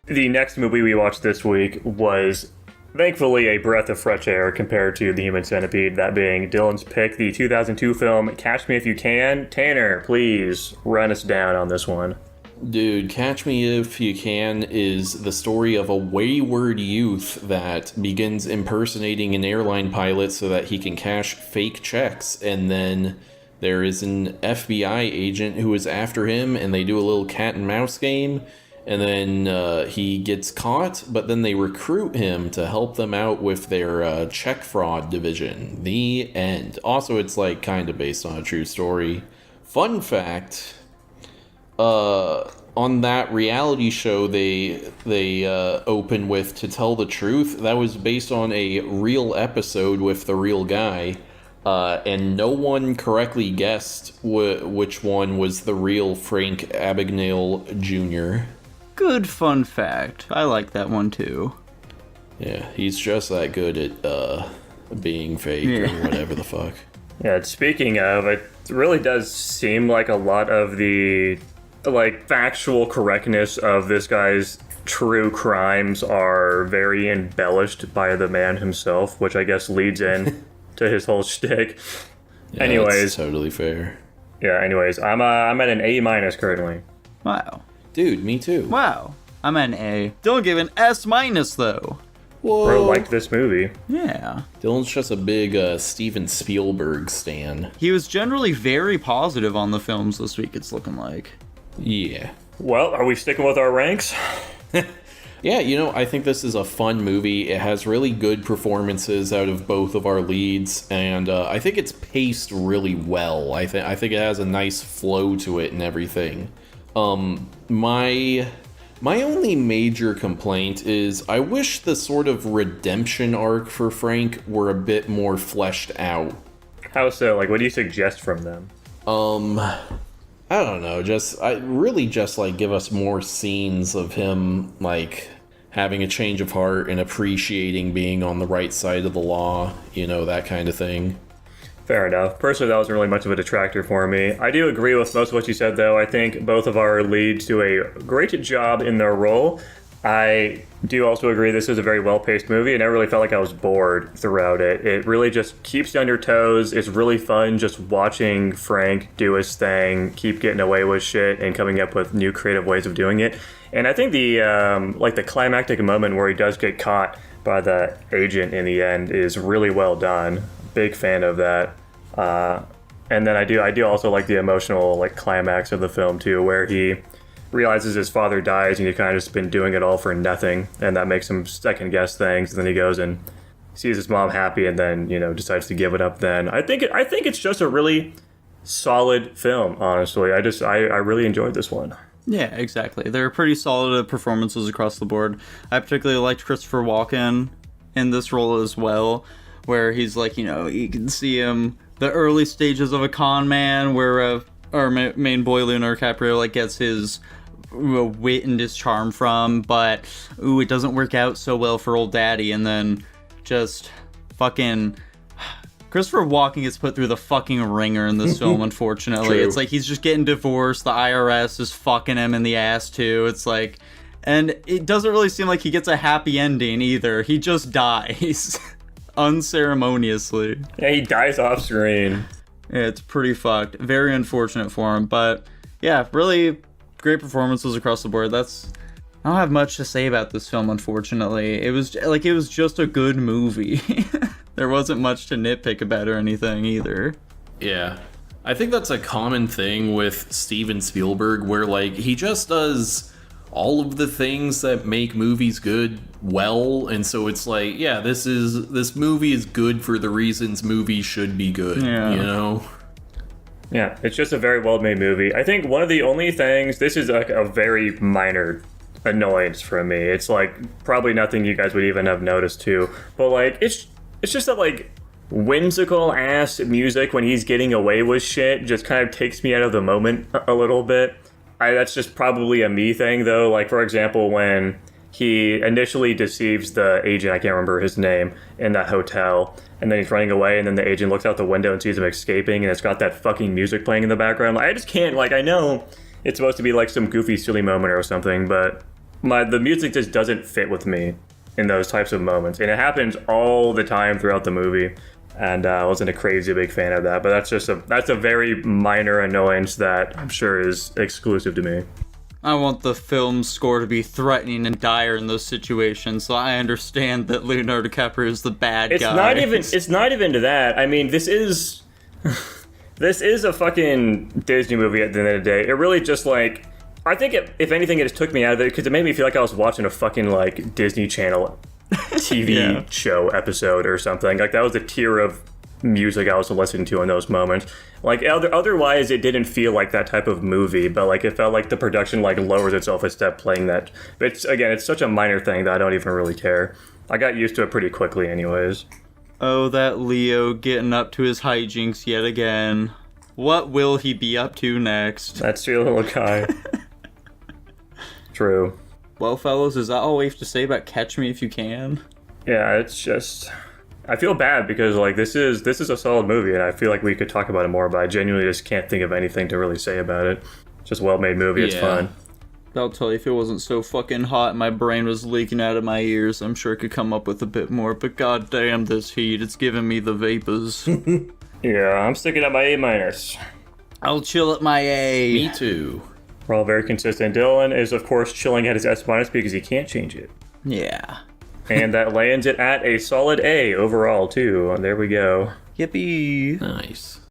The next movie we watched this week was thankfully a breath of fresh air compared to The Human Centipede, that being Dylan's pick, the 2002 film Catch Me If You Can. Tanner, please run us down on this one. Dude, Catch Me If You Can is the story of a wayward youth that begins impersonating an airline pilot so that he can cash fake checks, and then there is an FBI agent who is after him, and they do a little cat and mouse game. And then he gets caught, but then they recruit him to help them out with their check fraud division. The end. Also, it's like kind of based on a true story. Fun fact, on that reality show they open with To Tell the Truth, that was based on a real episode with the real guy. And no one correctly guessed which one was the real Frank Abagnale Jr. Good fun fact. I like that one too. Yeah, he's just that good at being fake or whatever the fuck. Yeah, speaking of, it really does seem like a lot of the factual correctness of this guy's true crimes are very embellished by the man himself, which I guess leads in to his whole shtick. Yeah, anyways, that's totally fair. Yeah, anyways, I'm at an A- currently. Wow. Dude, me too. Wow. I'm at an A. Dylan gave an S- though. Whoa. Bro liked this movie. Yeah. Dylan's just a big Steven Spielberg stan. He was generally very positive on the films this week, it's looking like. Yeah. Well, are we sticking with our ranks? Yeah, I think this is a fun movie. It has really good performances out of both of our leads, and I think it's paced really well. I think it has a nice flow to it and everything. My only major complaint is I wish the sort of redemption arc for Frank were a bit more fleshed out. How so? What do you suggest from them? I don't know, just give us more scenes of him, having a change of heart and appreciating being on the right side of the law, that kind of thing. Fair enough. Personally, that wasn't really much of a detractor for me. I do agree with most of what you said, though. I think both of our leads do a great job in their role. I do also agree this is a very well-paced movie, and I really felt like I was bored throughout it. It really just keeps you on your toes. It's really fun just watching Frank do his thing, keep getting away with shit, and coming up with new creative ways of doing it. And I think the climactic moment where he does get caught by the agent in the end is really well done. Big fan of that. And then I do also like the emotional climax of the film too, where he realizes his father dies and he kind of just been doing it all for nothing, and that makes him second guess things. And then he goes and sees his mom happy, and then decides to give it up. Then I think it's just a really solid film. Honestly, I really enjoyed this one. Yeah, exactly. There are pretty solid performances across the board. I particularly liked Christopher Walken in this role as well, where he's you can see him, the early stages of a con man, where our main boy, Leonardo DiCaprio, gets his wit and his charm from, but it doesn't work out so well for old daddy, and then just fucking Christopher Walken gets put through the fucking ringer in this film, unfortunately. True. It's he's just getting divorced, the IRS is fucking him in the ass too. It's and it doesn't really seem like he gets a happy ending either. He just dies unceremoniously. Yeah, he dies off screen. Yeah, it's pretty fucked. Very unfortunate for him, but yeah, really great performances across the board. I don't have much to say about this film, unfortunately. It was just a good movie. There wasn't much to nitpick about or anything either. Yeah. I think that's a common thing with Steven Spielberg, where he just does all of the things that make movies good well, and so it's this movie is good for the reasons movies should be good. Yeah, it's just a very well-made movie. I think one of the only things, this is a very minor annoyance for me. It's probably nothing you guys would even have noticed too, but it's just that whimsical ass music when he's getting away with shit just kind of takes me out of the moment a little bit. That's just probably a me thing though. For example, when he initially deceives the agent, I can't remember his name, in that hotel, and then he's running away, and then the agent looks out the window and sees him escaping, and it's got that fucking music playing in the background. I just can't, I know it's supposed to be some goofy, silly moment or something, but the music just doesn't fit with me in those types of moments, and it happens all the time throughout the movie. And I wasn't a crazy big fan of that, but that's a very minor annoyance that I'm sure is exclusive to me. I want the film score to be threatening and dire in those situations, so I understand that Leonardo DiCaprio is the bad guy. It's not even to that. I mean, this is a fucking Disney movie at the end of the day. It really just like, I think if anything, it just took me out of it because it made me feel like I was watching a fucking like Disney Channel TV show episode or something. Like that was the tier of music I was listening to in those moments. Like otherwise it didn't feel like that type of movie, but like it felt like the production like lowers itself a step playing that. But it's such a minor thing that I don't even really care. I got used to it pretty quickly anyways. Oh, that Leo getting up to his hijinks yet again. What will he be up to next? That's your little guy. True. Well, fellas, is that all we have to say about Catch Me If You Can? Yeah, it's just, I feel bad because like this is a solid movie and I feel like we could talk about it more, but I genuinely just can't think of anything to really say about it. It's just a well-made movie. It's fun. I'll tell you, if it wasn't so fucking hot and my brain was leaking out of my ears, I'm sure I could come up with a bit more, but goddamn this heat, it's giving me the vapors. Yeah, I'm sticking at my A-. I'll chill at my A. Me too. We're all very consistent. Dylan is, of course, chilling at his S- because he can't change it. Yeah. And that lands it at a solid A overall, too. There we go. Yippee. Nice.